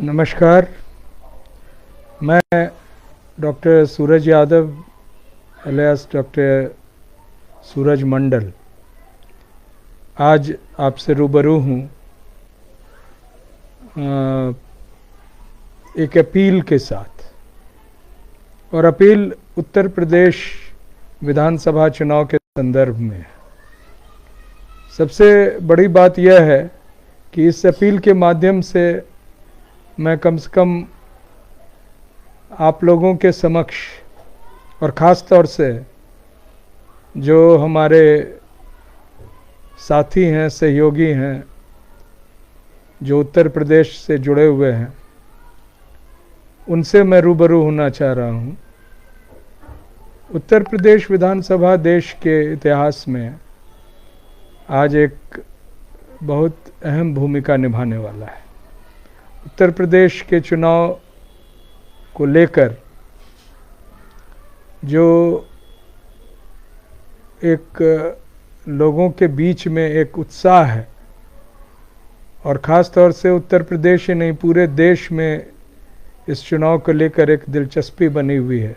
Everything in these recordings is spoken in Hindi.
नमस्कार। मैं doctor Suraj Yadav alias doctor सूरज मंडल आज आपसे रूबरू हूँ एक अपील के साथ। और अपील उत्तर प्रदेश विधानसभा चुनाव के संदर्भ में है। सबसे बड़ी बात यह है कि इस अपील के माध्यम से मैं कम से कम आप लोगों के समक्ष और ख़ास तौर से जो हमारे साथी हैं, सहयोगी हैं, जो उत्तर प्रदेश से जुड़े हुए हैं, उनसे मैं रूबरू होना चाह रहा हूँ। उत्तर प्रदेश विधानसभा देश के इतिहास में आज एक बहुत अहम भूमिका निभाने वाला है। उत्तर प्रदेश के चुनाव को लेकर जो एक लोगों के बीच में एक उत्साह है, और ख़ास तौर से उत्तर प्रदेश ही नहीं पूरे देश में इस चुनाव को लेकर एक दिलचस्पी बनी हुई है,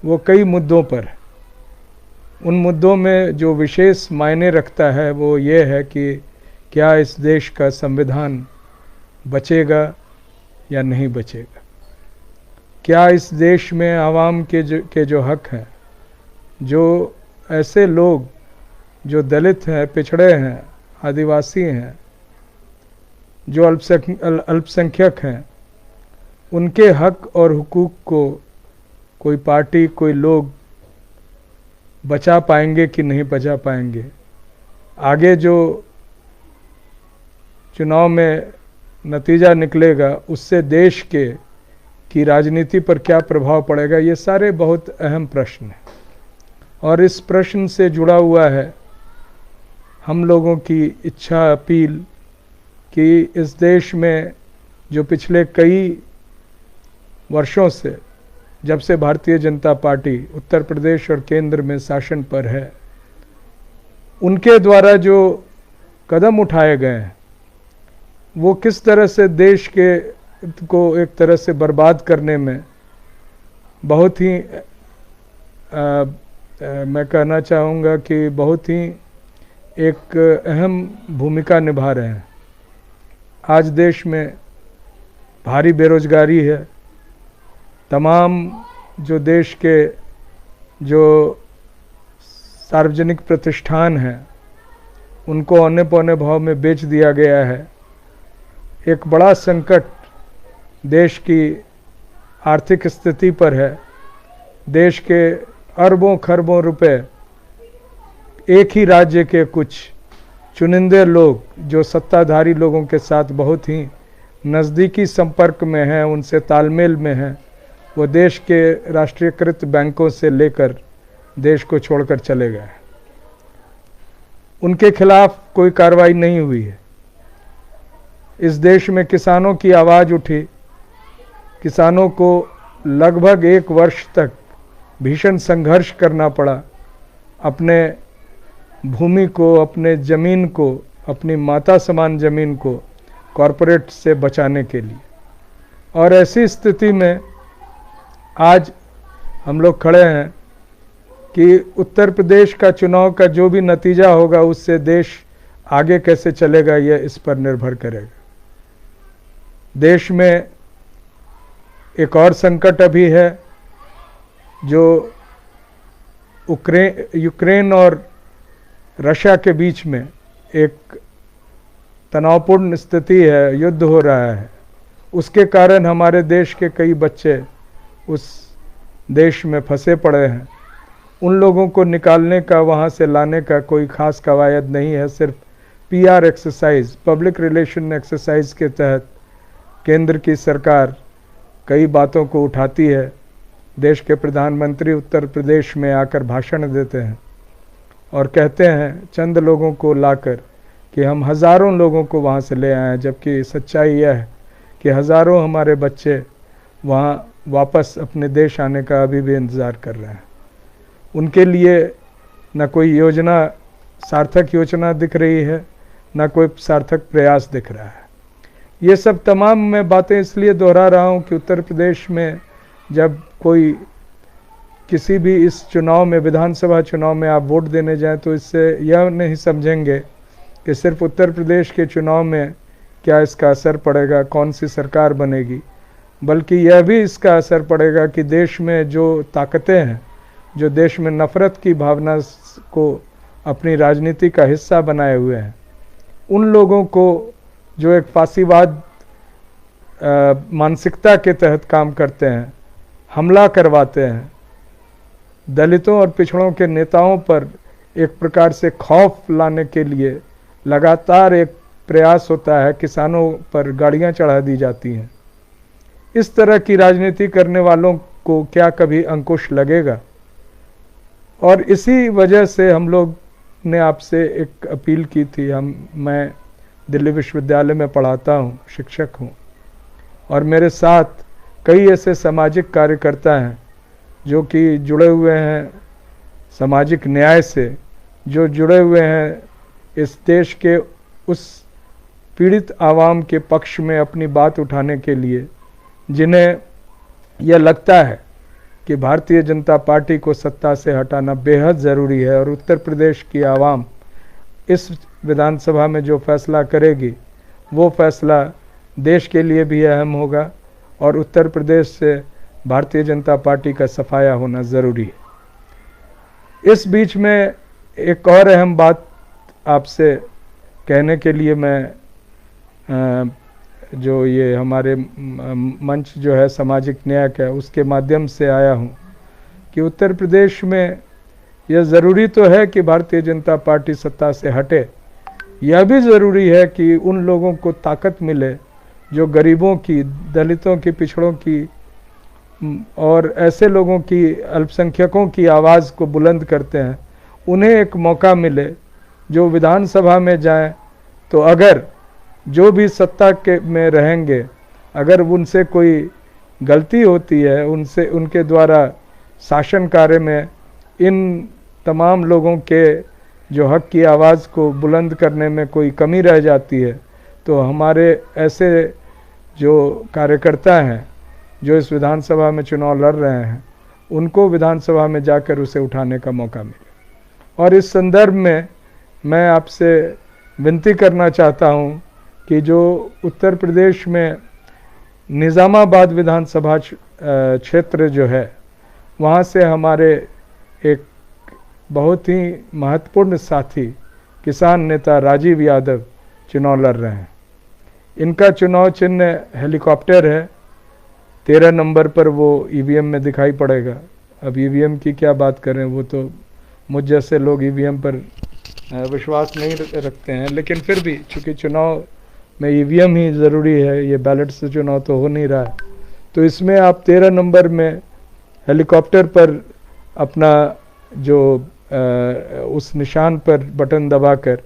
वो कई मुद्दों पर है। उन मुद्दों में जो विशेष मायने रखता है वो ये है कि क्या इस देश का संविधान बचेगा या नहीं बचेगा, क्या इस देश में आवाम के जो हक हैं, जो ऐसे लोग जो दलित हैं, पिछड़े हैं, आदिवासी हैं, जो अल्पसंख्यक हैं, उनके हक और हुकूक को कोई पार्टी, कोई लोग बचा पाएंगे कि नहीं बचा पाएंगे। आगे जो चुनाव में नतीजा निकलेगा उससे देश की राजनीति पर क्या प्रभाव पड़ेगा, ये सारे बहुत अहम प्रश्न हैं। और इस प्रश्न से जुड़ा हुआ है हम लोगों की इच्छा, अपील कि इस देश में जो पिछले कई वर्षों से, जब से भारतीय जनता पार्टी उत्तर प्रदेश और केंद्र में शासन पर है, उनके द्वारा जो कदम उठाए गए हैं वो किस तरह से देश को एक तरह से बर्बाद करने में बहुत ही मैं कहना चाहूँगा कि बहुत ही एक अहम भूमिका निभा रहे हैं। आज देश में भारी बेरोजगारी है। तमाम जो देश के जो सार्वजनिक प्रतिष्ठान हैं उनको औने पौने भाव में बेच दिया गया है। एक बड़ा संकट देश की आर्थिक स्थिति पर है। देश के अरबों खरबों रुपए एक ही राज्य के कुछ चुनिंदे लोग जो सत्ताधारी लोगों के साथ बहुत ही नज़दीकी संपर्क में हैं, उनसे तालमेल में हैं, वो देश के राष्ट्रीयकृत बैंकों से लेकर देश को छोड़कर चले गए। उनके खिलाफ कोई कार्रवाई नहीं हुई है। इस देश में किसानों की आवाज़ उठी। किसानों को लगभग 1 वर्ष तक भीषण संघर्ष करना पड़ा अपने भूमि को, अपने ज़मीन को, अपनी माता समान ज़मीन को कॉरपोरेट से बचाने के लिए। और ऐसी स्थिति में आज हम लोग खड़े हैं कि उत्तर प्रदेश का चुनाव का जो भी नतीजा होगा उससे देश आगे कैसे चलेगा यह इस पर निर्भर करेगा। देश में एक और संकट अभी है जो यूक्रेन और रशिया के बीच में एक तनावपूर्ण स्थिति है, युद्ध हो रहा है। उसके कारण हमारे देश के कई बच्चे उस देश में फंसे पड़े हैं। उन लोगों को निकालने का, वहाँ से लाने का कोई ख़ास कवायद नहीं है। सिर्फ PR exercise, public relation exercise के तहत केंद्र की सरकार कई बातों को उठाती है। देश के प्रधानमंत्री उत्तर प्रदेश में आकर भाषण देते हैं और कहते हैं चंद लोगों को लाकर कि हम हज़ारों लोगों को वहाँ से ले आए हैं, जबकि सच्चाई यह है कि हज़ारों हमारे बच्चे वहाँ वापस अपने देश आने का अभी भी इंतज़ार कर रहे हैं। उनके लिए न कोई योजना, सार्थक योजना दिख रही है, न कोई सार्थक प्रयास दिख रहा है। ये सब तमाम मैं बातें इसलिए दोहरा रहा हूँ कि उत्तर प्रदेश में जब कोई किसी भी इस चुनाव में, विधानसभा चुनाव में आप वोट देने जाएं तो इससे यह नहीं समझेंगे कि सिर्फ उत्तर प्रदेश के चुनाव में क्या इसका असर पड़ेगा, कौन सी सरकार बनेगी, बल्कि यह भी इसका असर पड़ेगा कि देश में जो ताकतें हैं, जो देश में नफ़रत की भावना को अपनी राजनीति का हिस्सा बनाए हुए हैं, उन लोगों को जो एक फांसीवाद मानसिकता के तहत काम करते हैं, हमला करवाते हैं, दलितों और पिछड़ों के नेताओं पर एक प्रकार से खौफ लाने के लिए लगातार एक प्रयास होता है, किसानों पर गाड़ियां चढ़ा दी जाती हैं। इस तरह की राजनीति करने वालों को क्या कभी अंकुश लगेगा? और इसी वजह से हम लोग ने आपसे एक अपील की थी। मैं दिल्ली विश्वविद्यालय में पढ़ाता हूँ, शिक्षक हूँ, और मेरे साथ कई ऐसे सामाजिक कार्यकर्ता हैं जो कि जुड़े हुए हैं सामाजिक न्याय से, जो जुड़े हुए हैं इस देश के उस पीड़ित आवाम के पक्ष में अपनी बात उठाने के लिए, जिन्हें यह लगता है कि भारतीय जनता पार्टी को सत्ता से हटाना बेहद ज़रूरी है और उत्तर प्रदेश की आवाम इस विधानसभा में जो फैसला करेगी वो फैसला देश के लिए भी अहम होगा और उत्तर प्रदेश से भारतीय जनता पार्टी का सफाया होना ज़रूरी है। इस बीच में एक और अहम बात आपसे कहने के लिए मैं जो ये हमारे मंच जो है सामाजिक न्याय का, उसके माध्यम से आया हूँ कि उत्तर प्रदेश में यह ज़रूरी तो है कि भारतीय जनता पार्टी सत्ता से हटे, यह भी ज़रूरी है कि उन लोगों को ताकत मिले जो गरीबों की, दलितों की, पिछड़ों की और ऐसे लोगों की, अल्पसंख्यकों की आवाज़ को बुलंद करते हैं, उन्हें एक मौका मिले जो विधानसभा में जाएं तो अगर जो भी सत्ता के में रहेंगे, अगर उनसे कोई गलती होती है, उनके द्वारा शासन कार्य में इन तमाम लोगों के जो हक की आवाज़ को बुलंद करने में कोई कमी रह जाती है, तो हमारे ऐसे जो कार्यकर्ता हैं जो इस विधानसभा में चुनाव लड़ रहे हैं, उनको विधानसभा में जाकर उसे उठाने का मौका मिले। और इस संदर्भ में मैं आपसे विनती करना चाहता हूं कि जो उत्तर प्रदेश में निज़ामाबाद विधानसभा क्षेत्र जो है, वहाँ से हमारे एक बहुत ही महत्वपूर्ण साथी किसान नेता राजीव यादव चुनाव लड़ रहे हैं। इनका चुनाव चिन्ह हेलीकॉप्टर है, 13 नंबर पर वो ईवीएम में दिखाई पड़ेगा। अब ईवीएम की क्या बात करें, वो तो मुझ जैसे लोग ईवीएम पर विश्वास नहीं रखते हैं, लेकिन फिर भी चूँकि चुनाव में ईवीएम ही ज़रूरी है, ये बैलेट से चुनाव तो हो नहीं रहा है, तो इसमें आप 13 नंबर में हेलीकॉप्टर पर अपना जो उस निशान पर बटन दबाकर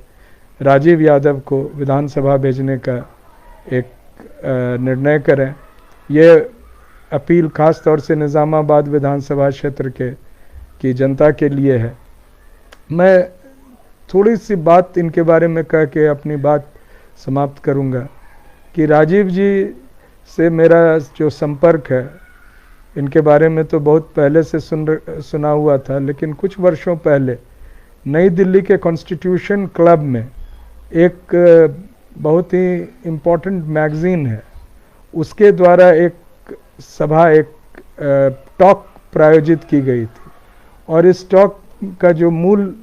राजीव यादव को विधानसभा भेजने का एक निर्णय करें। ये अपील ख़ास तौर से निज़ामाबाद विधानसभा क्षेत्र की जनता के लिए है। मैं थोड़ी सी बात इनके बारे में कह के अपनी बात समाप्त करूंगा कि राजीव जी से मेरा जो संपर्क है, इनके बारे में तो बहुत पहले से सुना हुआ था, लेकिन कुछ वर्षों पहले नई दिल्ली के कॉन्स्टिट्यूशन क्लब में एक बहुत ही इम्पोर्टेंट मैगज़ीन है, उसके द्वारा एक सभा, एक टॉक प्रायोजित की गई थी और इस टॉक का जो मूल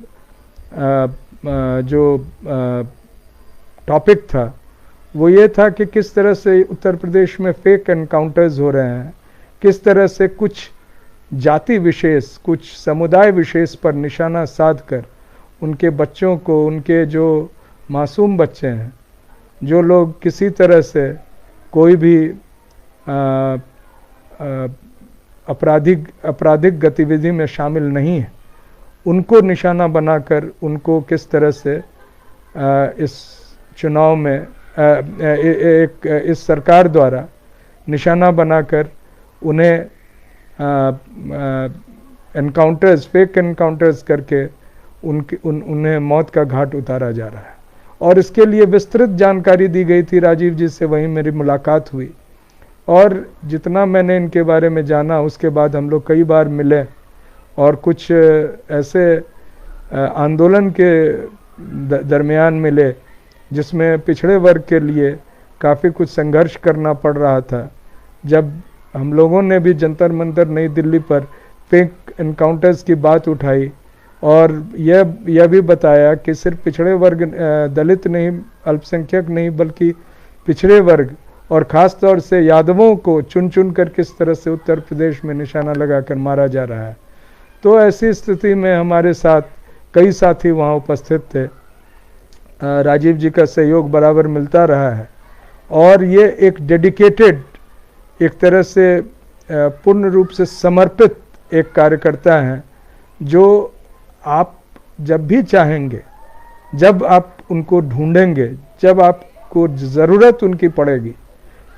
टॉपिक था वो ये था कि किस तरह से उत्तर प्रदेश में फेक एनकाउंटर्स हो रहे हैं, किस तरह से कुछ जाति विशेष, कुछ समुदाय विशेष पर निशाना साधकर उनके बच्चों को, उनके जो मासूम बच्चे हैं, जो लोग किसी तरह से कोई भी आपराधिक गतिविधि में शामिल नहीं है, उनको निशाना बनाकर उनको किस तरह से इस चुनाव में इस सरकार द्वारा निशाना बनाकर उन्हें एनकाउंटर्स, फेक एनकाउंटर्स करके उन्हें मौत का घाट उतारा जा रहा है। और इसके लिए विस्तृत जानकारी दी गई थी राजीव जी से, वहीं मेरी मुलाकात हुई और जितना मैंने इनके बारे में जाना उसके बाद हम लोग कई बार मिले और कुछ ऐसे आंदोलन के दरमियान मिले जिसमें पिछड़े वर्ग के लिए काफ़ी कुछ संघर्ष करना पड़ रहा था। जब हम लोगों ने भी जंतर मंतर नई दिल्ली पर पिंक एनकाउंटर्स की बात उठाई और यह भी बताया कि सिर्फ पिछड़े वर्ग, दलित नहीं, अल्पसंख्यक नहीं, बल्कि पिछड़े वर्ग और ख़ास तौर से यादवों को चुन चुन कर किस तरह से उत्तर प्रदेश में निशाना लगाकर मारा जा रहा है। तो ऐसी स्थिति में हमारे साथ कई साथी वहाँ उपस्थित थे। राजीव जी का सहयोग बराबर मिलता रहा है और ये एक डेडिकेटेड, एक तरह से पूर्ण रूप से समर्पित एक कार्यकर्ता हैं जो आप जब भी चाहेंगे, जब आप उनको ढूंढेंगे, जब आपको ज़रूरत उनकी पड़ेगी,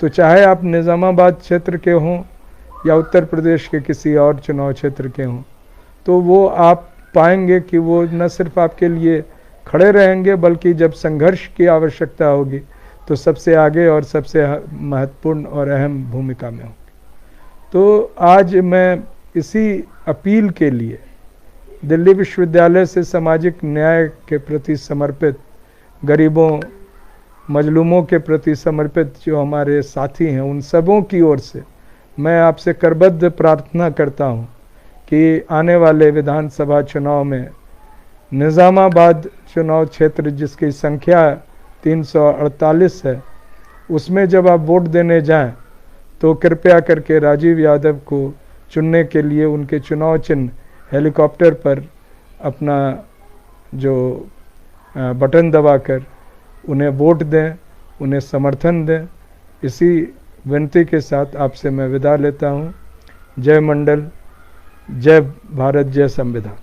तो चाहे आप निज़ामाबाद क्षेत्र के हों या उत्तर प्रदेश के किसी और चुनाव क्षेत्र के हों, तो वो आप पाएंगे कि वो न सिर्फ आपके लिए खड़े रहेंगे बल्कि जब संघर्ष की आवश्यकता होगी तो सबसे आगे और सबसे महत्वपूर्ण और अहम भूमिका में होंगे। तो आज मैं इसी अपील के लिए दिल्ली विश्वविद्यालय से सामाजिक न्याय के प्रति समर्पित, गरीबों मजलूमों के प्रति समर्पित जो हमारे साथी हैं, उन सबों की ओर से मैं आपसे करबद्ध प्रार्थना करता हूं कि आने वाले विधानसभा चुनाव में निज़ामाबाद चुनाव क्षेत्र जिसकी संख्या 348 है, उसमें जब आप वोट देने जाएं तो कृपया करके राजीव यादव को चुनने के लिए उनके चुनाव चिन्ह हेलीकॉप्टर पर अपना जो बटन दबाकर उन्हें वोट दें, उन्हें समर्थन दें। इसी विनती के साथ आपसे मैं विदा लेता हूं। जय मंडल, जय भारत, जय संविधान।